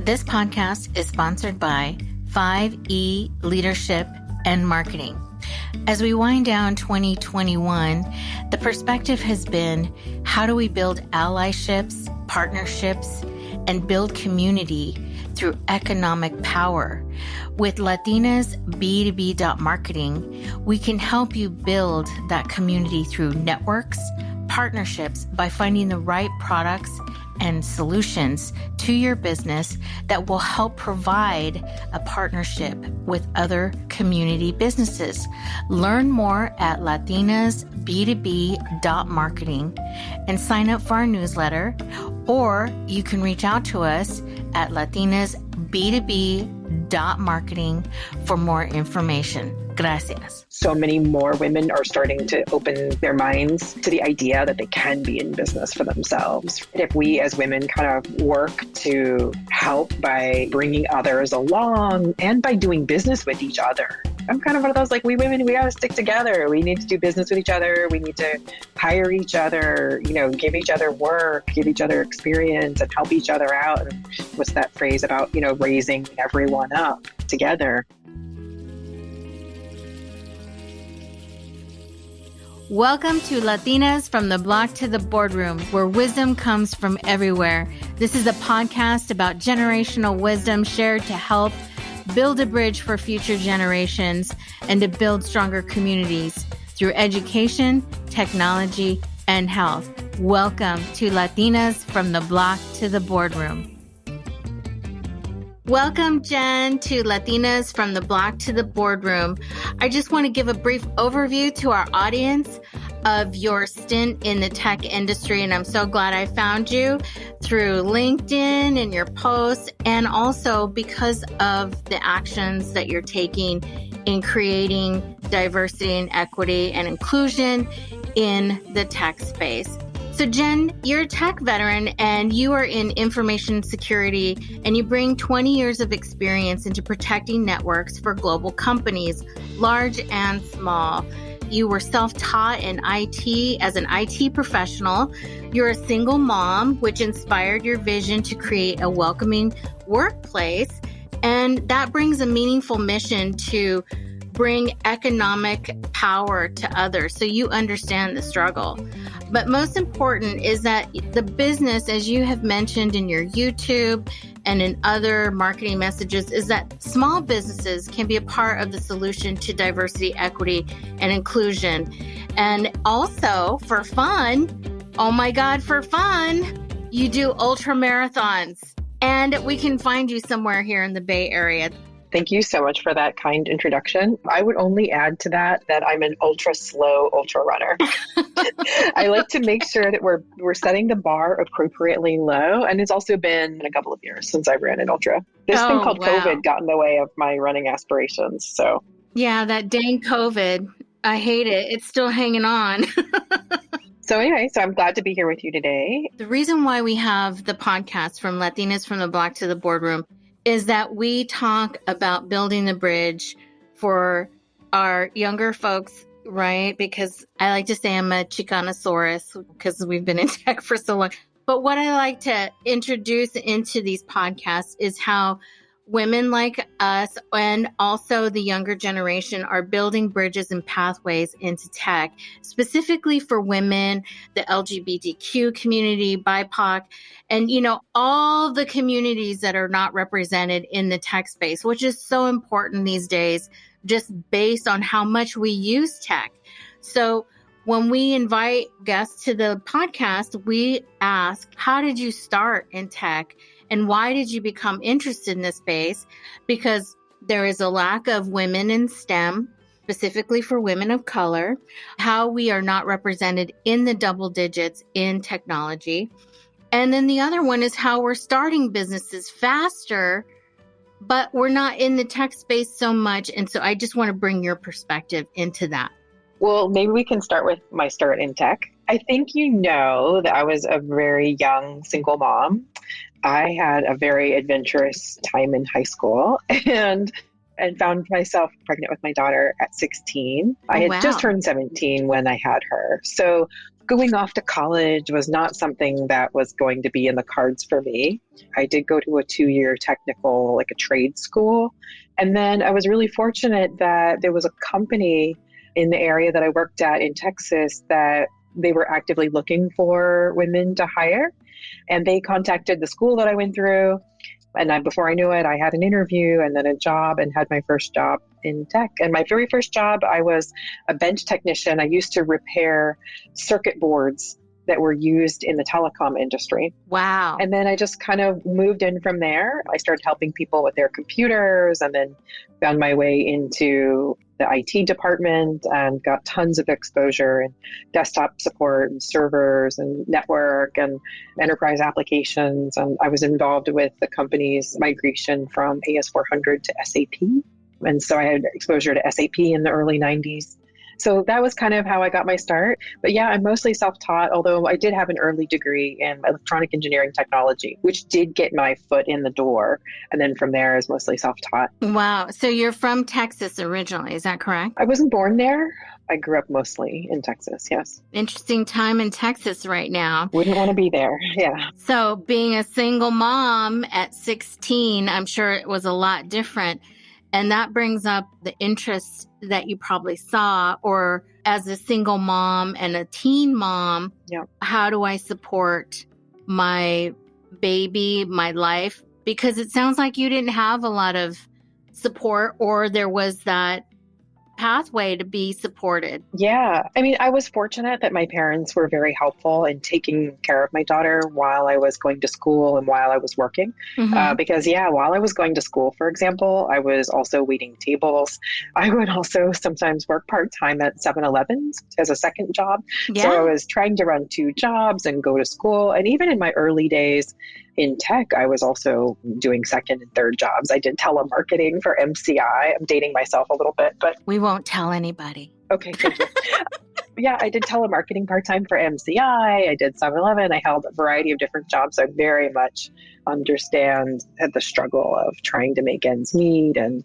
This podcast is sponsored by 5E Leadership and Marketing. As we wind down 2021, the perspective has been, how do we build allyships, partnerships, and build community through economic power? With Latina's B2B.marketing, we can help you build that community through networks, partnerships, by finding the right products and solutions to your business that will help provide a partnership with other community businesses. Learn more at Latina's B2B.marketing and sign up for our newsletter, or you can reach out to us at Latina's B2B.marketing for more information. Gracias. So many more women are starting to open their minds to the idea that they can be in business for themselves. If we as women kind of work to help by bringing others along and by doing business with each other. I'm kind of one of those, like, we women, we got to stick together. We need to do business with each other. We need to hire each other, give each other work, give each other experience, and help each other out. And what's that phrase about, raising everyone up together? Welcome to Latinas from the Block to the Boardroom, where wisdom comes from everywhere. This is a podcast about generational wisdom shared to help build a bridge for future generations and to build stronger communities through education, technology, and health. Welcome to Latinas from the Block to the Boardroom. Welcome, Jenn, to Latinas from the Block to the Boardroom. I just want to give a brief overview to our audience of your stint in the tech industry, and I'm so glad I found you through LinkedIn and your posts, and also because of the actions that you're taking in creating diversity and equity and inclusion in the tech space. So Jenn, you're a tech veteran and you are in information security, and you bring 20 years of experience into protecting networks for global companies, large and small. You were self-taught in IT as an IT professional. You're a single mom, which inspired your vision to create a welcoming workplace. And that brings a meaningful mission to bring economic power to others. So you understand the struggle. But most important is that the business, as you have mentioned in your YouTube and in other marketing messages, is that small businesses can be a part of the solution to diversity, equity, and inclusion. And also for fun, oh my God, for fun, you do ultra marathons. And we can find you somewhere here in the Bay Area. Thank you so much for that kind introduction. I would only add to that I'm an ultra slow ultra runner. I like to make sure that we're setting the bar appropriately low. And it's also been a couple of years since I ran an ultra. This thing called COVID got in the way of my running aspirations. So yeah, that dang COVID. I hate it. It's still hanging on. So anyway, I'm glad to be here with you today. The reason why we have the podcast from Latinas from the Block to the Boardroom is that we talk about building the bridge for our younger folks, right? Because I like to say I'm a Chicanosaurus because we've been in tech for so long. But what I like to introduce into these podcasts is how women like us and also the younger generation are building bridges and pathways into tech, specifically for women, the LGBTQ community, BIPOC, and, all the communities that are not represented in the tech space, which is so important these days, just based on how much we use tech. So when we invite guests to the podcast, we ask, how did you start in tech? And why did you become interested in this space? Because there is a lack of women in STEM, specifically for women of color, how we are not represented in the double digits in technology. And then the other one is how we're starting businesses faster, but we're not in the tech space so much. And so I just want to bring your perspective into that. Well, maybe we can start with my start in tech. I think that I was a very young single mom. I had a very adventurous time in high school and found myself pregnant with my daughter at 16. I had just turned 17 when I had her. So going off to college was not something that was going to be in the cards for me. I did go to a 2-year technical, like a trade school. And then I was really fortunate that there was a company in the area that I worked at in Texas that they were actively looking for women to hire. And they contacted the school that I went through. And before I knew it, I had an interview and then a job and had my first job in tech. And my very first job, I was a bench technician. I used to repair circuit boards that were used in the telecom industry. Wow. And then I just kind of moved in from there. I started helping people with their computers and then found my way into the IT department and got tons of exposure in desktop support and servers and network and enterprise applications. And I was involved with the company's migration from AS400 to SAP. And so I had exposure to SAP in the early 90s. So that was kind of how I got my start. But yeah, I'm mostly self-taught, although I did have an early degree in electronic engineering technology, which did get my foot in the door. And then from there is mostly self-taught. Wow. So you're from Texas originally, is that correct? I wasn't born there. I grew up mostly in Texas, yes. Interesting time in Texas right now. Wouldn't want to be there, yeah. So being a single mom at 16, I'm sure it was a lot different. And that brings up the interests that you probably saw, or as a single mom and a teen mom, How do I support my baby, my life? Because it sounds like you didn't have a lot of support, or there was that pathway to be supported. Yeah. I mean, I was fortunate that my parents were very helpful in taking care of my daughter while I was going to school and while I was working. Because, while I was going to school, for example, I was also waiting tables. I would also sometimes work part-time at 7-Elevens as a second job. Yeah. So I was trying to run 2 jobs and go to school. And even in my early days in tech, I was also doing second and third jobs. I did telemarketing for MCI. I'm dating myself a little bit, but we won't tell anybody. Okay, thank you. Yeah, I did telemarketing part-time for MCI. I did 7-Eleven. I held a variety of different jobs. I very much understand the struggle of trying to make ends meet and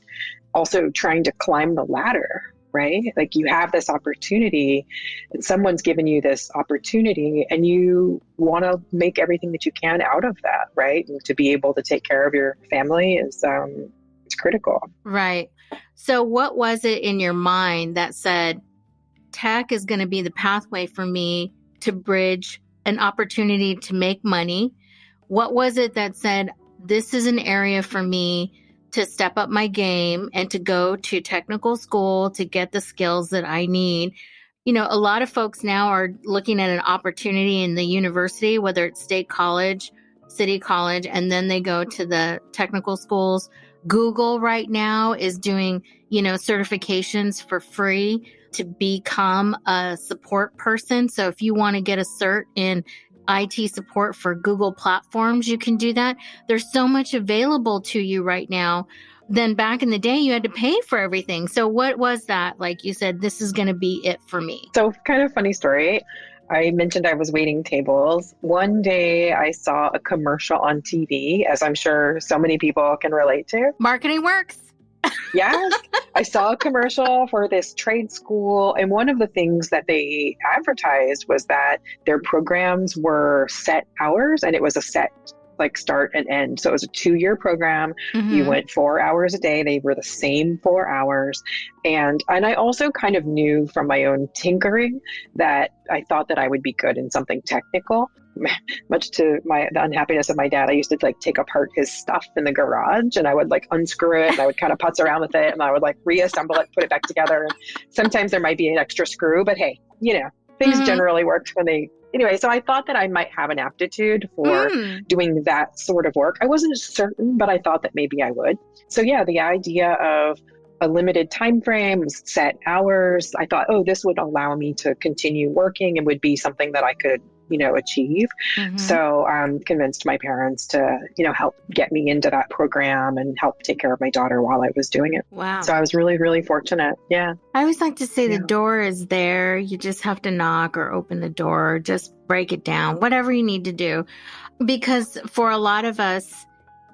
also trying to climb the ladder, right? Like you have this opportunity and someone's given you this opportunity and you want to make everything that you can out of that, right? And to be able to take care of your family is it's critical. Right. So what was it in your mind that said, tech is going to be the pathway for me to bridge an opportunity to make money? What was it that said, this is an area for me to step up my game and to go to technical school to get the skills that I need? You know, a lot of folks now are looking at an opportunity in the university, whether it's state college, city college, and then they go to the technical schools. Google right now is doing, certifications for free to become a support person. So if you want to get a cert in IT support for Google platforms, you can do that. There's so much available to you right now. Then back in the day, you had to pay for everything. So what was that? Like you said, this is going to be it for me. So kind of funny story. I mentioned I was waiting tables. One day I saw a commercial on TV, as I'm sure so many people can relate to. Marketing works. Yes. I saw a commercial for this trade school. And one of the things that they advertised was that their programs were set hours and it was a set start and end. So it was a 2-year program. You went 4 hours a day. They were the same 4 hours. And I also kind of knew from my own tinkering that I thought that I would be good in something technical. Much to the unhappiness of my dad, I used to take apart his stuff in the garage and I would unscrew it and I would kind of putz around with it and I would reassemble it, put it back together. And sometimes there might be an extra screw, but hey, things generally worked when they... Anyway, so I thought that I might have an aptitude for doing that sort of work. I wasn't certain, but I thought that maybe I would. So yeah, the idea of a limited time frame, set hours, I thought, this would allow me to continue working and would be something that I could, achieve. So convinced my parents to, help get me into that program and help take care of my daughter while I was doing it. Wow. So I was really, really fortunate. Yeah. I always like to say the door is there. You just have to knock or open the door, just break it down, whatever you need to do. Because for a lot of us,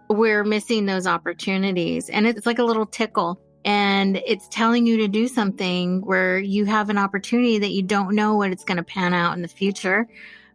we're missing those opportunities. And it's like a little tickle and it's telling you to do something where you have an opportunity that you don't know what it's going to pan out in the future,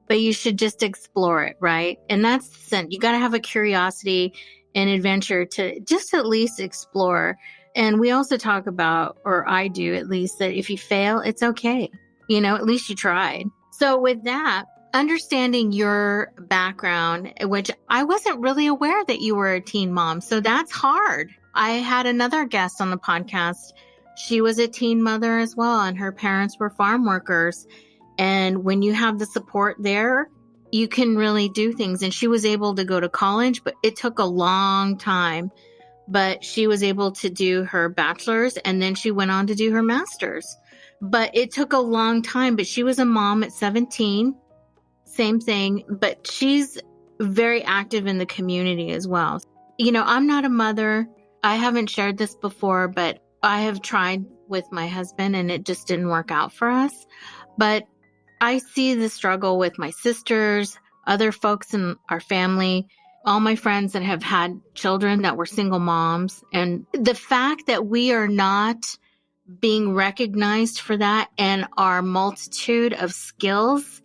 but you should just explore it, right? And that's the sense. You got to have a curiosity and adventure to just at least explore. And we also talk about, or I do at least, that if you fail, it's okay. At least you tried. So with that, understanding your background, which I wasn't really aware that you were a teen mom. So that's hard. I had another guest on the podcast. She was a teen mother as well, and her parents were farm workers. And when you have the support there, you can really do things. And she was able to go to college, but it took a long time. But she was able to do her bachelor's, and then she went on to do her master's. But it took a long time. But she was a mom at 17. Same thing. But she's very active in the community as well. I'm not a mother. I haven't shared this before, but I have tried with my husband and it just didn't work out for us. But I see the struggle with my sisters, other folks in our family, all my friends that have had children that were single moms. And the fact that we are not being recognized for that and our multitude of skills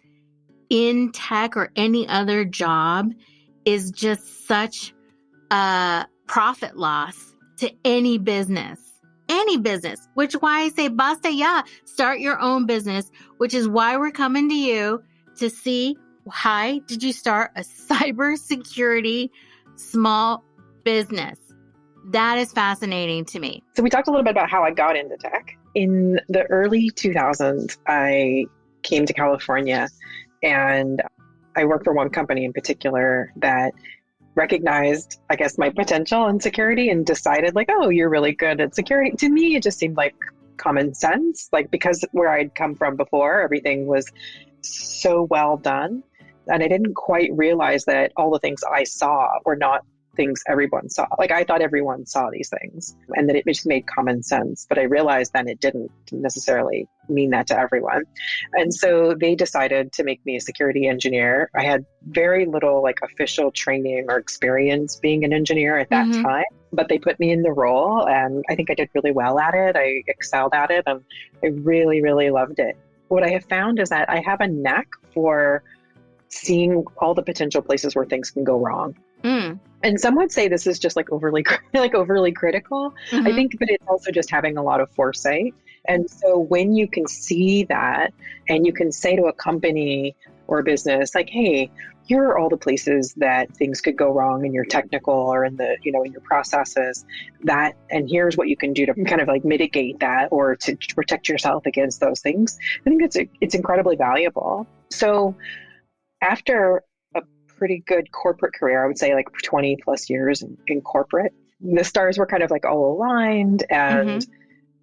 in tech or any other job is just such a profit loss to any business, which why I say basta ya, start your own business, which is why we're coming to you to see, hi, did you start a cybersecurity small business? That is fascinating to me. So we talked a little bit about how I got into tech. In the early 2000s, I came to California and I worked for one company in particular that recognized, I guess, my potential in security and decided like, oh, you're really good at security. To me, it just seemed like common sense, like because where I'd come from before, everything was so well done. And I didn't quite realize that all the things I saw were not things everyone saw. Like I thought everyone saw these things and that it just made common sense. But I realized then it didn't necessarily mean that to everyone. And so they decided to make me a security engineer. I had very little like official training or experience being an engineer at that time, but they put me in the role and I think I did really well at it. I excelled at it and I really, really loved it. What I have found is that I have a knack for seeing all the potential places where things can go wrong. And some would say this is just like overly critical. I think that it's also just having a lot of foresight. And so when you can see that and you can say to a company or a business like, hey, here are all the places that things could go wrong in your technical or in the, in your processes, and here's what you can do to kind of like mitigate that or to protect yourself against those things. I think it's incredibly valuable. So after a pretty good corporate career, I would say like 20 plus years in corporate, the stars were kind of like all aligned and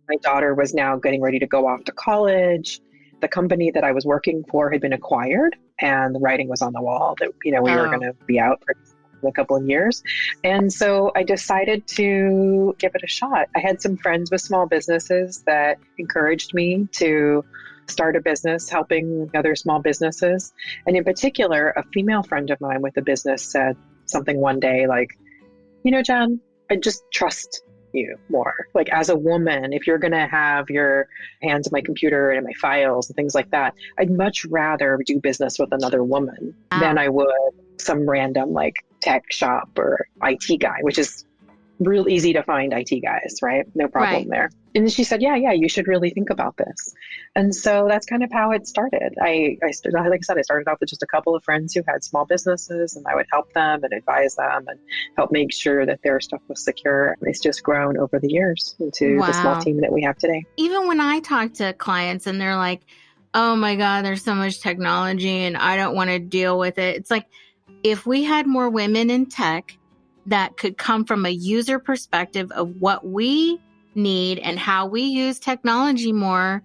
my daughter was now getting ready to go off to college. The company that I was working for had been acquired and the writing was on the wall that, we were going to be out for a couple of years. And so I decided to give it a shot. I had some friends with small businesses that encouraged me to start a business helping other small businesses. And in particular, a female friend of mine with a business said something one day like, Jenn, I just trust you more. Like as a woman, if you're going to have your hands on my computer and my files and things like that, I'd much rather do business with another woman than I would some random like tech shop or IT guy, which is real easy to find IT guys, right? No problem there. And she said, yeah, you should really think about this. And so that's kind of how it started. I started, like I said, I started off with just a couple of friends who had small businesses and I would help them and advise them and help make sure that their stuff was secure. It's just grown over the years into the small team that we have today. Even when I talk to clients and they're like, oh my God, there's so much technology and I don't want to deal with it. It's like, if we had more women in tech that could come from a user perspective of what we need and how we use technology more,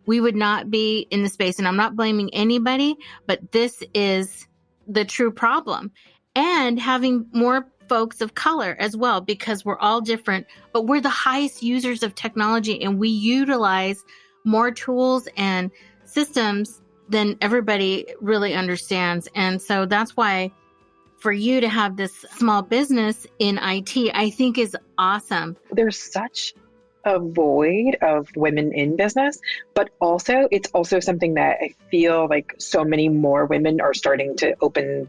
we would not be in the space. And I'm not blaming anybody, but this is the true problem. And having more folks of color as well, because we're all different, but we're the highest users of technology and we utilize more tools and systems than everybody really understands. And so that's why for you to have this small business in IT, I think is awesome. There's such a void of women in business, but also it's also something that I feel like so many more women are starting to opening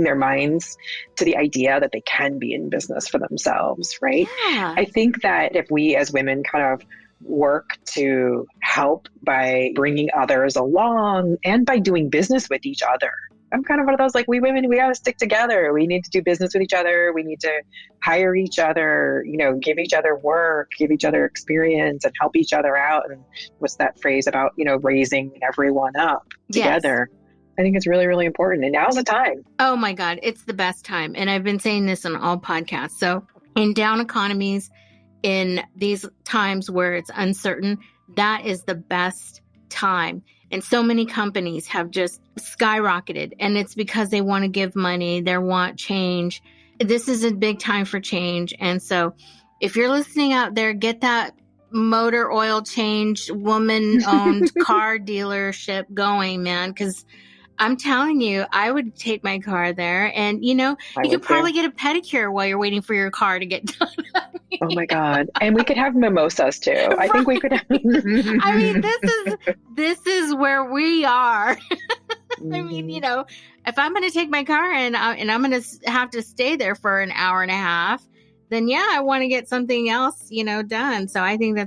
their minds to the idea that they can be in business for themselves, right? Yeah. I think that if we as women kind of work to help by bringing others along and by doing business with each other. I'm kind of one of those, like, we women, we got to stick together. We need to do business with each other. We need to hire each other, give each other work, give each other experience and help each other out. And what's that phrase about, raising everyone up together? Yes. I think it's really, really important. And now's the time. Oh my God, it's the best time. And I've been saying this on all podcasts. So in down economies, in these times where it's uncertain, that is the best time. And so many companies have just skyrocketed, and it's because they want to give money, they want change. This is a big time for change. And so if you're listening out there, get that motor oil change, woman-owned car dealership going, man, because I'm telling you, I would take my car there, and you could probably get a pedicure while you're waiting for your car to get done. Oh my God. And we could have mimosas too. Right. I think we could have. I mean, this is where we are. I mean, if I'm going to take my car and I'm going to have to stay there for an hour and a half, then I want to get something else, done. So I think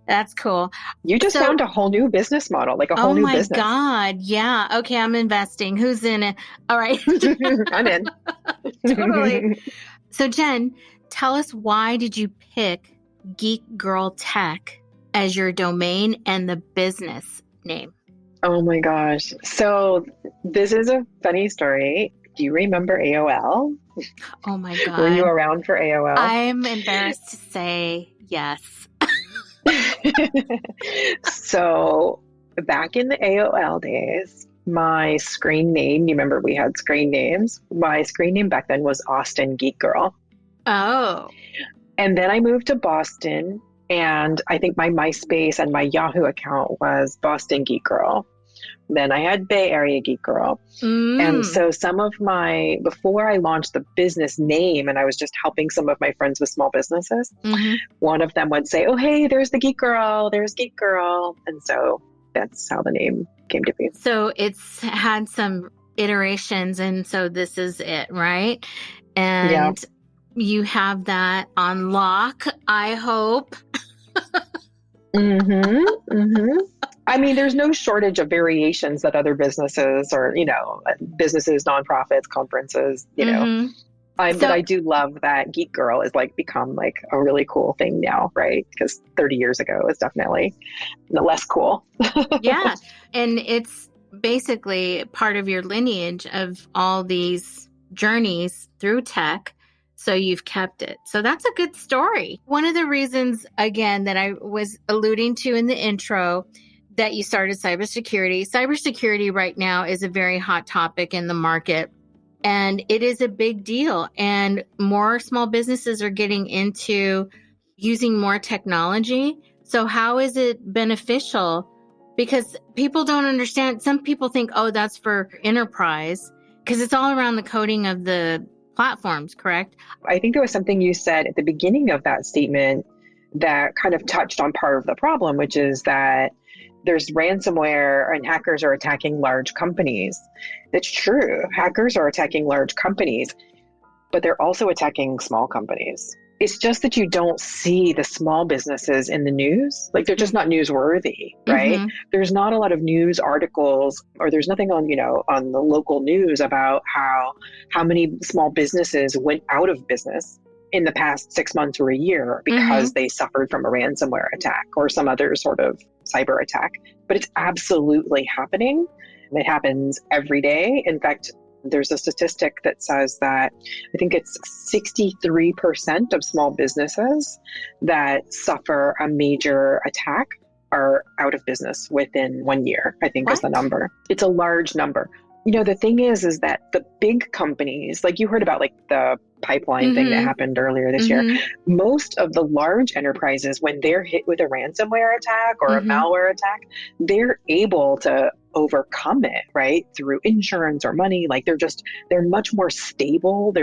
that's cool. You just found a whole new business model, like a whole new business. Oh my God. Yeah. Okay. I'm investing. Who's in it? All right. I'm in. Totally. So Jen, tell us, why did you pick Geek Girl Tech as your domain and the business name? Oh my gosh. So this is a funny story. Do you remember AOL? Oh my God. Were you around for AOL? I'm embarrassed to say yes. So back in the AOL days, my screen name, you remember we had screen names? My screen name back then was Austin Geek Girl. Oh. And then I moved to Boston, and I think my MySpace and my Yahoo account was Boston Geek Girl. Then I had Bay Area Geek Girl. And so before I launched the business name and I was just helping some of my friends with small businesses, one of them would say, oh, hey, there's the Geek Girl, there's Geek Girl. And so that's how the name came to be. So it's had some iterations, and so this is it, right? And you have that on lock, I hope. I mean, there's no shortage of variations that other businesses or, businesses, nonprofits, conferences, But I do love that Geek Girl is become a really cool thing now, right? Because 30 years ago it was definitely less cool. Yeah. And it's basically part of your lineage of all these journeys through tech. So you've kept it. So that's a good story. One of the reasons, again, that I was alluding to in the intro, that you started cybersecurity. Cybersecurity right now is a very hot topic in the market, and it is a big deal. And more small businesses are getting into using more technology. So how is it beneficial? Because people don't understand. Some people think, oh, that's for enterprise, because it's all around the coding of the platforms, correct? I think there was something you said at the beginning of that statement that kind of touched on part of the problem, which is that there's ransomware and hackers are attacking large companies. It's true. Hackers are attacking large companies, but they're also attacking small companies. It's just that you don't see the small businesses in the news. They're just not newsworthy, right? There's not a lot of news articles, or there's nothing on, on the local news about how many small businesses went out of business in the past 6 months or a year because they suffered from a ransomware attack or some other sort of cyber attack. But it's absolutely happening. It happens every day. In fact, there's a statistic that says that I think it's 63% of small businesses that suffer a major attack are out of business within 1 year, I think is the number. It's a large number. The thing is that the big companies, like you heard about like the pipeline thing that happened earlier this year, most of the large enterprises, when they're hit with a ransomware attack or a malware attack, they're able to overcome it, right? Through insurance or money. Like they're much more stable.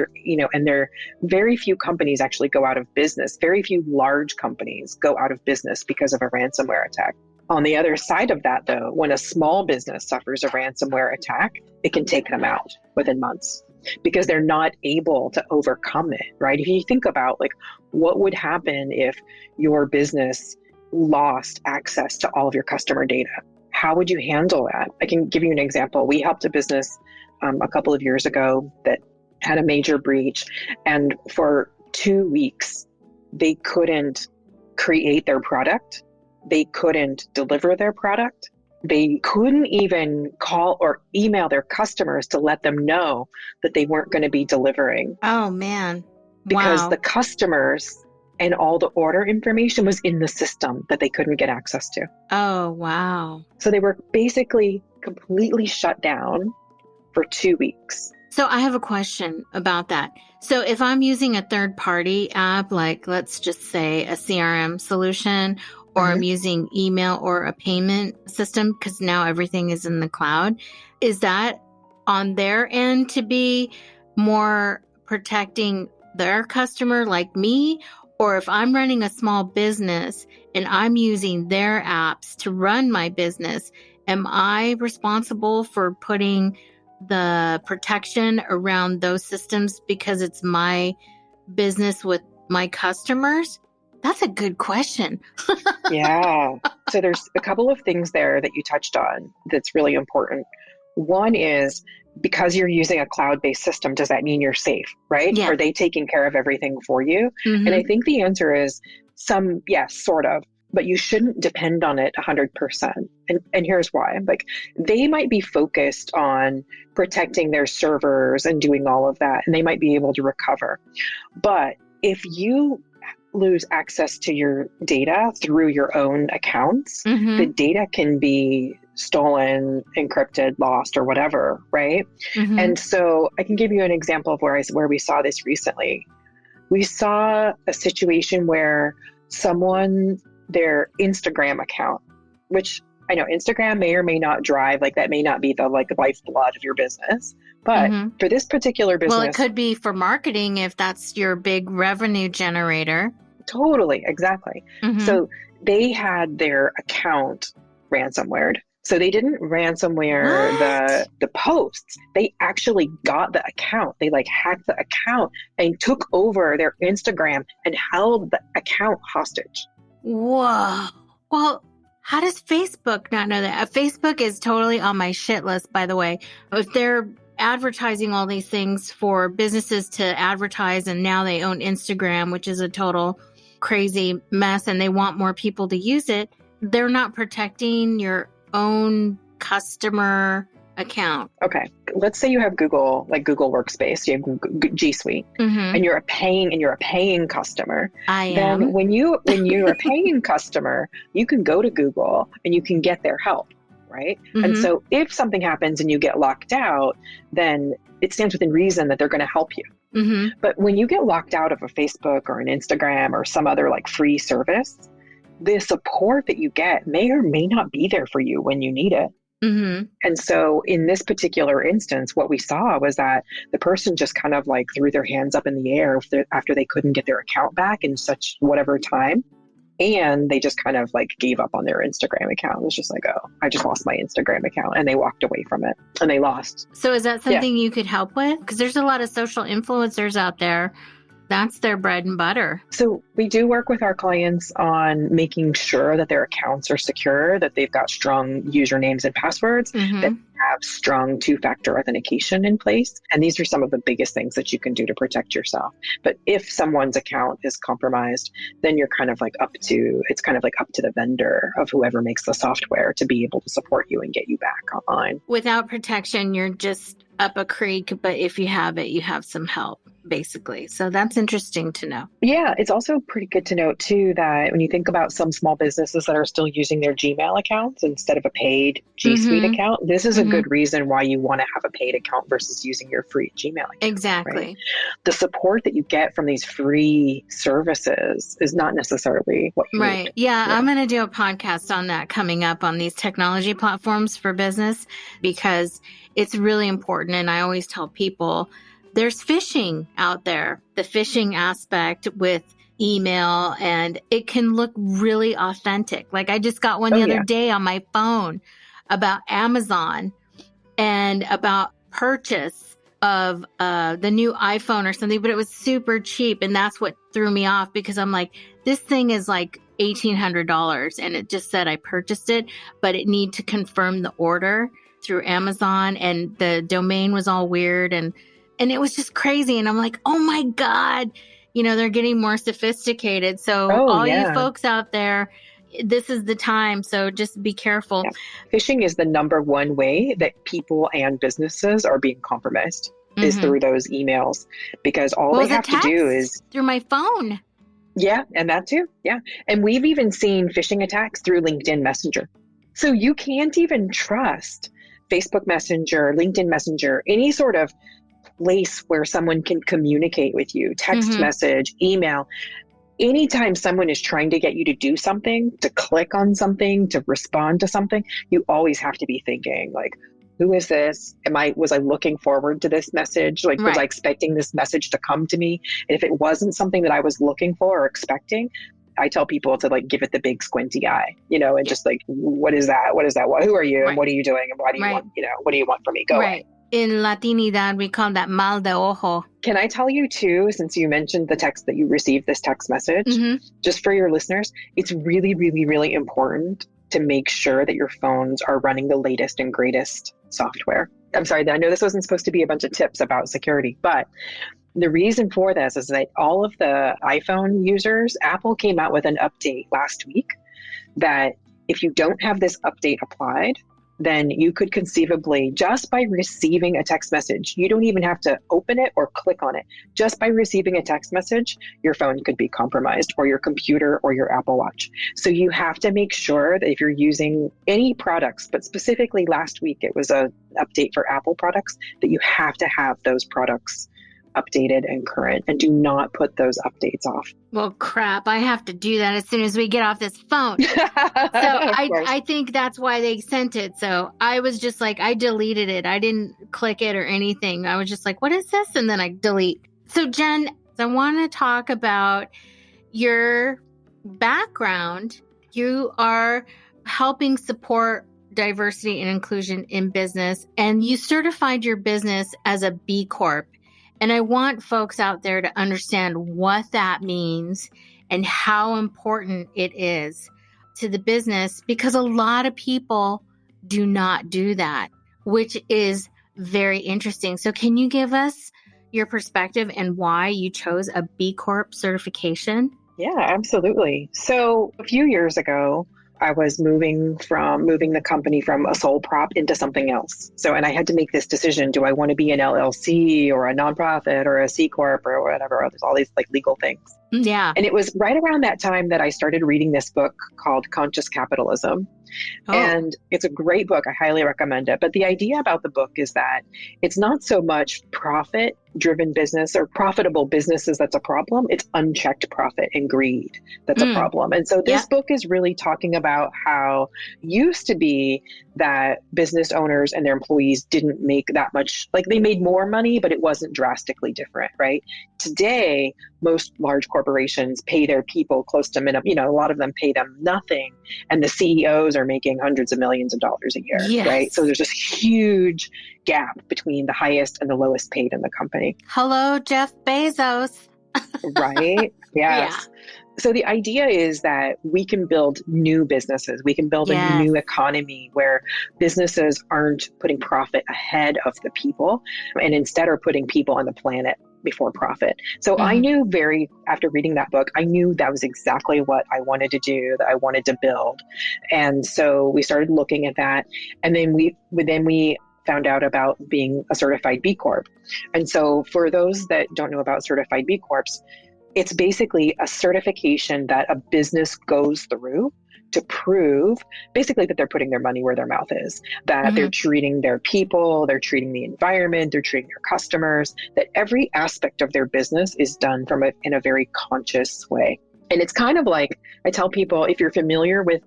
And very few companies actually go out of business. Very few large companies go out of business because of a ransomware attack. On the other side of that, though, when a small business suffers a ransomware attack, it can take them out within months because they're not able to overcome it, right? If you think about like what would happen if your business lost access to all of your customer data, how would you handle that? I can give you an example. We helped a business a couple of years ago that had a major breach, and for 2 weeks, they couldn't create their product. They couldn't deliver their product. They couldn't even call or email their customers to let them know that they weren't going to be delivering. Oh, man. Because the customers and all the order information was in the system that they couldn't get access to. Oh, wow. So they were basically completely shut down for 2 weeks. So I have a question about that. So if I'm using a third-party app, like let's just say a CRM solution, or I'm using email or a payment system, because now everything is in the cloud, is that on their end to be more protecting their customer like me? Or if I'm running a small business and I'm using their apps to run my business, am I responsible for putting the protection around those systems because it's my business with my customers? That's a good question. Yeah. So there's a couple of things there that you touched on that's really important. One is, because you're using a cloud-based system, does that mean you're safe, right? Yeah. Are they taking care of everything for you? And I think the answer is yes, sort of, but you shouldn't depend on it 100%. And here's why. Like, they might be focused on protecting their servers and doing all of that, and they might be able to recover. But if you lose access to your data through your own accounts, the data can be stolen, encrypted, lost, or whatever, right? And so I can give you an example of where we saw this recently. We saw a situation where their Instagram account, which I know Instagram may or may not drive, like that may not be the lifeblood of your business. But for this particular business... Well, it could be for marketing if that's your big revenue generator. Totally, exactly. So they had their account ransomwared. So they didn't ransomware the posts. They actually got the account. They hacked the account and took over their Instagram and held the account hostage. Whoa. Well, how does Facebook not know that? Facebook is totally on my shit list, by the way. If they're advertising all these things for businesses to advertise, and now they own Instagram, which is a total crazy mess, and they want more people to use it, they're not protecting your own customer account. Okay, let's say you have Google, like Google Workspace, you have G Suite, and you're a paying customer. Then when you're a paying customer, you can go to Google and you can get their help, right? And so if something happens and you get locked out, then it stands within reason that they're going to help you. But when you get locked out of a Facebook or an Instagram or some other free service, the support that you get may or may not be there for you when you need it. And so in this particular instance, what we saw was that the person just kind of threw their hands up in the air after they couldn't get their account back in such whatever time. And they just kind of gave up on their Instagram account. It was just oh, I just lost my Instagram account. And they walked away from it and they lost. So is that something you could help with? Because there's a lot of social influencers out there. That's their bread and butter. So we do work with our clients on making sure that their accounts are secure, that they've got strong usernames and passwords, that have strong two-factor authentication in place. And these are some of the biggest things that you can do to protect yourself. But if someone's account is compromised, then you're kind of up to the vendor of whoever makes the software to be able to support you and get you back online. Without protection, you're just up a creek, but if you have it, you have some help, basically. So that's interesting to know. Yeah, it's also pretty good to note too that when you think about some small businesses that are still using their Gmail accounts instead of a paid G Suite account, this is a good reason why you want to have a paid account versus using your free Gmail account. Exactly. Right? The support that you get from these free services is not necessarily what you need. Yeah, I'm going to do a podcast on that coming up on these technology platforms for business because it's really important. And I always tell people there's phishing out there, the phishing aspect with email, and it can look really authentic. Like I just got one the other day on my phone about Amazon and about purchase of the new iPhone or something, but it was super cheap. And that's what threw me off because I'm like, this thing is like $1,800 and it just said I purchased it, but it need to confirm the order through Amazon and the domain was all weird and it was just crazy. And I'm like, oh my God, they're getting more sophisticated. So you folks out there, this is the time. So just be careful. Yeah. Phishing is the number one way that people and businesses are being compromised is through those emails because all they have to do is through my phone. Yeah. And that too. Yeah. And we've even seen phishing attacks through LinkedIn Messenger. So you can't even trust Facebook Messenger, LinkedIn Messenger, any sort of place where someone can communicate with you, text message, email. Anytime someone is trying to get you to do something, to click on something, to respond to something, you always have to be thinking like, who is this? Was I looking forward to this message? Like, was I expecting this message to come to me? And if it wasn't something that I was looking for or expecting, I tell people to like give it the big squinty eye, and just like, what is that? What is that? Who are you? And what are you doing? And why do you want, what do you want from me? Go away. In Latinidad, we call that mal de ojo. Can I tell you too, since you mentioned the text that you received this text message, just for your listeners, it's really, really, really important to make sure that your phones are running the latest and greatest software. I'm sorry, I know this wasn't supposed to be a bunch of tips about security, but the reason for this is that all of the iPhone users, Apple came out with an update last week that if you don't have this update applied, then you could conceivably, just by receiving a text message, you don't even have to open it or click on it. Just by receiving a text message, your phone could be compromised or your computer or your Apple Watch. So you have to make sure that if you're using any products, but specifically last week, it was an update for Apple products, that you have to have those products updated and current and do not put those updates off. Well, crap. I have to do that as soon as we get off this phone. So I think that's why they sent it. So I was just like, I deleted it. I didn't click it or anything. I was just like, what is this? And then I delete. So Jenn, I want to talk about your background. You are helping support diversity and inclusion in business, and you certified your business as a B Corp. And I want folks out there to understand what that means and how important it is to the business, because a lot of people do not do that, which is very interesting. So can you give us your perspective and why you chose a B Corp certification? Yeah, absolutely. So a few years ago, I was moving the company from a sole prop into something else. And I had to make this decision. Do I want to be an LLC or a nonprofit or a C Corp or whatever? There's all these like legal things. Yeah. And it was right around that time that I started reading this book called Conscious Capitalism. Oh. And it's a great book. I highly recommend it. But the idea about the book is that it's not so much profit-driven business or profitable businesses that's a problem. It's unchecked profit and greed that's a problem. And so this book is really talking about how it used to be that business owners and their employees didn't make that much, like they made more money, but it wasn't drastically different, right? Today, most large corporations pay their people close to minimum, a lot of them pay them nothing. And the CEOs are making hundreds of millions of dollars a year, right? So there's this huge gap between the highest and the lowest paid in the company. Hello, Jeff Bezos. Right? Yes. Yeah. So the idea is that we can build new businesses. We can build a new economy where businesses aren't putting profit ahead of the people and instead are putting people on the planet before profit. So I knew after reading that book, I knew that was exactly what I wanted to do, that I wanted to build. And so we started looking at that. And then we found out about being a certified B Corp. And so for those that don't know about certified B Corps, it's basically a certification that a business goes through to prove basically that they're putting their money where their mouth is, that they're treating their people, they're treating the environment, they're treating their customers, that every aspect of their business is done in a very conscious way. And it's kind of like, I tell people, if you're familiar with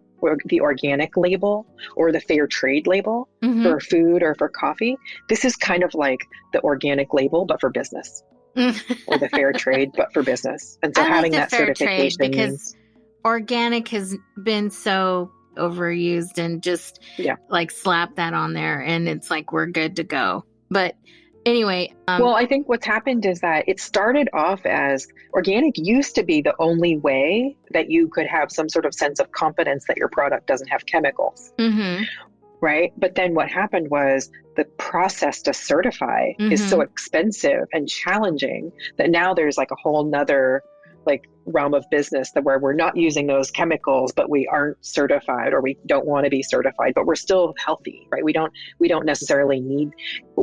the organic label or the fair trade label for food or for coffee, this is kind of like the organic label, but for business. Or the fair trade, but for business. And so having that certification, because organic has been so overused, and just like slap that on there and it's like, we're good to go. But anyway. Well, I think what's happened is that it started off as organic used to be the only way that you could have some sort of sense of confidence that your product doesn't have chemicals. Right? But then what happened was the process to certify is so expensive and challenging that now there's like a whole nother like realm of business that where we're not using those chemicals, but we aren't certified, or we don't want to be certified, but we're still healthy, right? We don't necessarily need,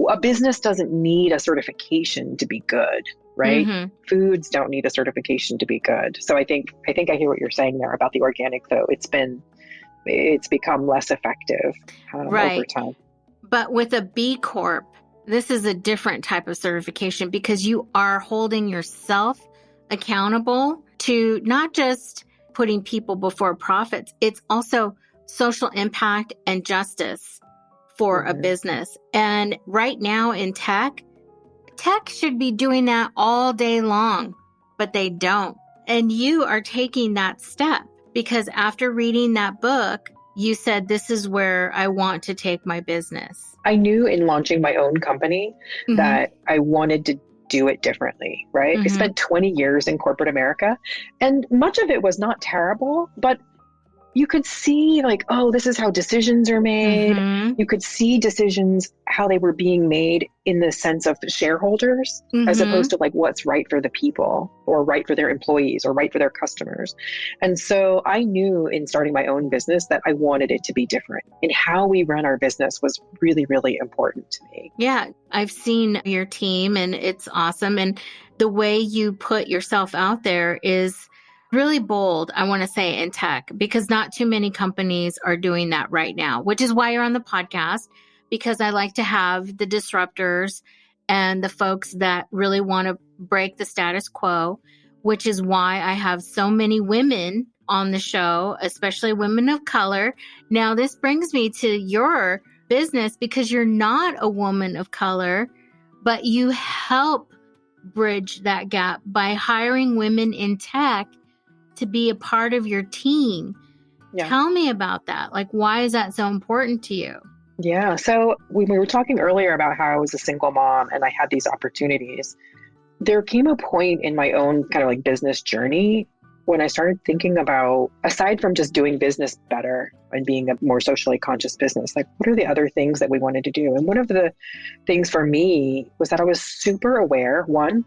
a business doesn't need a certification to be good, right? Foods don't need a certification to be good. So I think I hear what you're saying there about the organic, though. It's become less effective over time. But with a B Corp, this is a different type of certification because you are holding yourself accountable to not just putting people before profits. It's also social impact and justice for a business. And right now in tech should be doing that all day long, but they don't. And you are taking that step because after reading that book, you said, this is where I want to take my business. I knew in launching my own company that I wanted to do it differently, right? I spent 20 years in corporate America, and much of it was not terrible, but you could see like, oh, this is how decisions are made. You could see decisions, how they were being made in the sense of shareholders, as opposed to like what's right for the people or right for their employees or right for their customers. And so I knew in starting my own business that I wanted it to be different. And how we run our business was really, really important to me. Yeah, I've seen your team and it's awesome. And the way you put yourself out there is really bold, I want to say, in tech, because not too many companies are doing that right now, which is why you're on the podcast, because I like to have the disruptors and the folks that really want to break the status quo, which is why I have so many women on the show, especially women of color. Now, this brings me to your business because you're not a woman of color, but you help bridge that gap by hiring women in tech to be a part of your team. Tell me about that. Like, why is that so important to you? Yeah. So when we were talking earlier about how I was a single mom and I had these opportunities, there came a point in my own kind of like business journey when I started thinking about, aside from just doing business better and being a more socially conscious business, like what are the other things that we wanted to do? And one of the things for me was that I was super aware, one,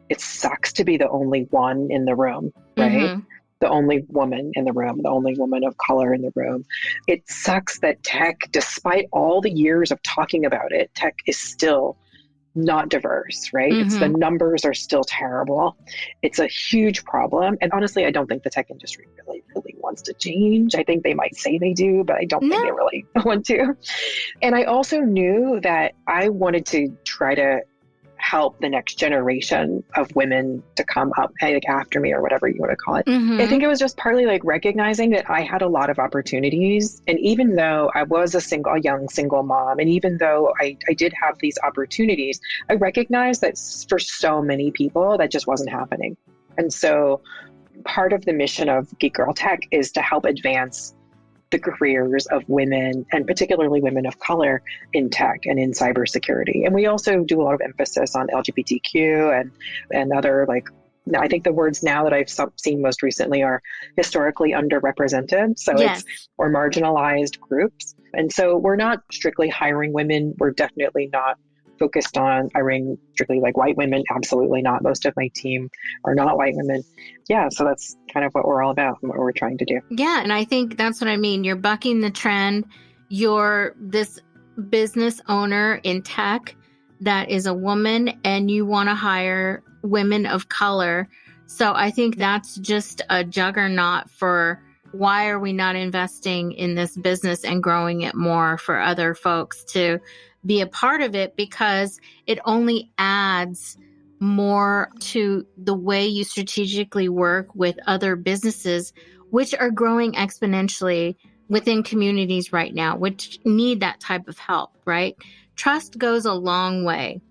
it sucks to be the only one in the room, right? The only woman in the room, the only woman of color in the room. It sucks that tech, despite all the years of talking about it, tech is still not diverse, right? It's the numbers are still terrible. It's a huge problem. And honestly, I don't think the tech industry really wants to change. I think they might say they do, but I don't think they really want to. And I also knew that I wanted to try to help the next generation of women to come up like after me or whatever you want to call it. I think it was just partly like recognizing that I had a lot of opportunities. And even though I was a young single mom, and even though I did have these opportunities, I recognized that for so many people, that just wasn't happening. And so part of the mission of Geek Girl Tech is to help advance the careers of women, and particularly women of color in tech and in cybersecurity. And we also do a lot of emphasis on LGBTQ and other, like, I think the words now that I've seen most recently are historically underrepresented. So it's or marginalized groups. And so we're not strictly hiring women. We're definitely not focused on hiring strictly like white women. Absolutely not. Most of my team are not white women. Yeah. So that's kind of what we're all about and what we're trying to do. Yeah. And I think that's what I mean. You're bucking the trend. You're this business owner in tech that is a woman and you want to hire women of color. So I think that's just a juggernaut for why are we not investing in this business and growing it more for other folks to be a part of it, because it only adds more to the way you strategically work with other businesses, which are growing exponentially within communities right now, which need that type of help, right? Trust goes a long way.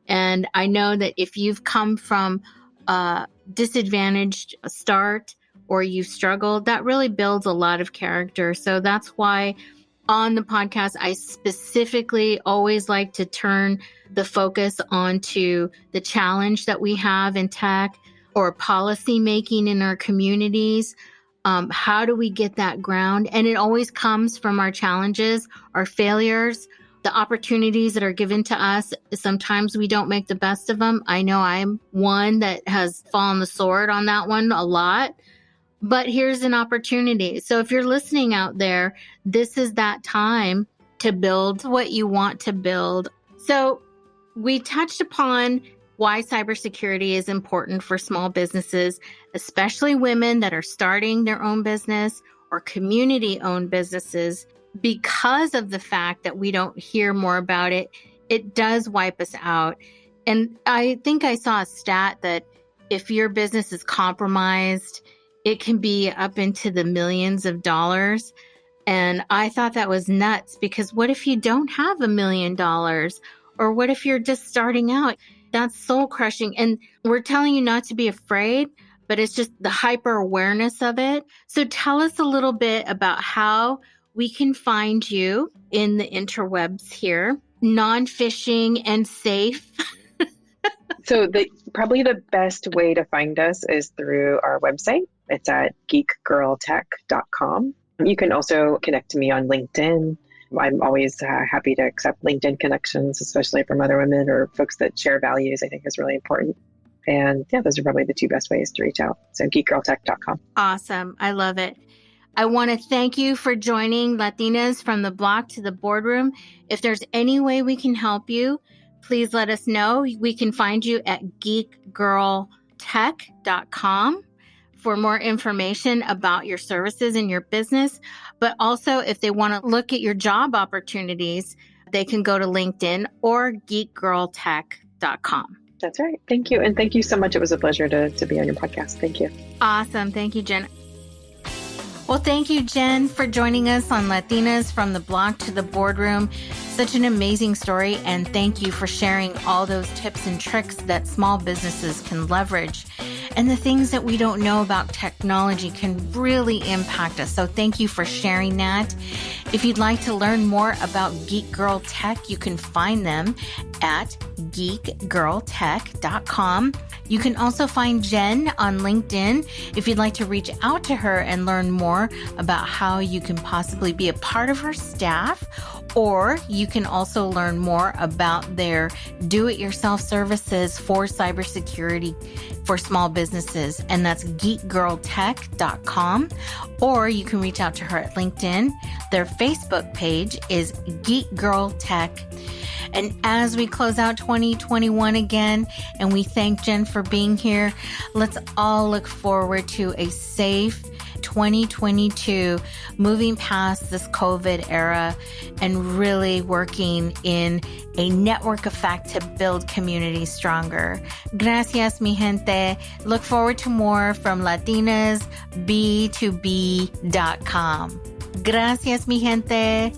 And I know that if you've come from a disadvantaged start or you've struggled, that really builds a lot of character. So that's why on the podcast, I specifically always like to turn the focus onto the challenge that we have in tech or policy making in our communities. How do we get that ground? And it always comes from our challenges, our failures, the opportunities that are given to us. Sometimes we don't make the best of them. I know I'm one that has fallen the sword on that one a lot. But here's an opportunity. So if you're listening out there, this is that time to build what you want to build. So we touched upon why cybersecurity is important for small businesses, especially women that are starting their own business or community-owned businesses. Because of the fact that we don't hear more about it, it does wipe us out. And I think I saw a stat that if your business is compromised, it can be up into the millions of dollars. And I thought that was nuts, because what if you don't have $1 million? Or what if you're just starting out? That's soul crushing. And we're telling you not to be afraid, but it's just the hyper awareness of it. So tell us a little bit about how we can find you in the interwebs here, non-phishing and safe. So probably the best way to find us is through our website. It's at geekgirltech.com. You can also connect to me on LinkedIn. I'm always happy to accept LinkedIn connections, especially from other women or folks that share values. I think is really important. And yeah, those are probably the two best ways to reach out. So geekgirltech.com. Awesome. I love it. I want to thank you for joining Latinas from the Block to the Boardroom. If there's any way we can help you, please let us know. We can find you at geekgirltech.com for more information about your services and your business. But also, if they want to look at your job opportunities, they can go to LinkedIn or geekgirltech.com. That's right. Thank you. And thank you so much. It was a pleasure to be on your podcast. Thank you. Awesome. Thank you, Jen. Well, thank you, Jen, for joining us on Latinas from the Block to the Boardroom. Such an amazing story. And thank you for sharing all those tips and tricks that small businesses can leverage. And the things that we don't know about technology can really impact us. So thank you for sharing that. If you'd like to learn more about Geek Girl Tech, you can find them at geekgirltech.com. You can also find Jen on LinkedIn if you'd like to reach out to her and learn more about how you can possibly be a part of her staff. Or you can also learn more about their do-it-yourself services for cybersecurity for small businesses. And that's geekgirltech.com. Or you can reach out to her at LinkedIn. Their Facebook page is Geek Girl Tech. And as we close out 2021 again, and we thank Jen for being here, let's all look forward to a safe 2022, moving past this COVID era and really working in a network effect to build communities stronger. Gracias, mi gente. Look forward to more from latinasb2b.com. Gracias, mi gente.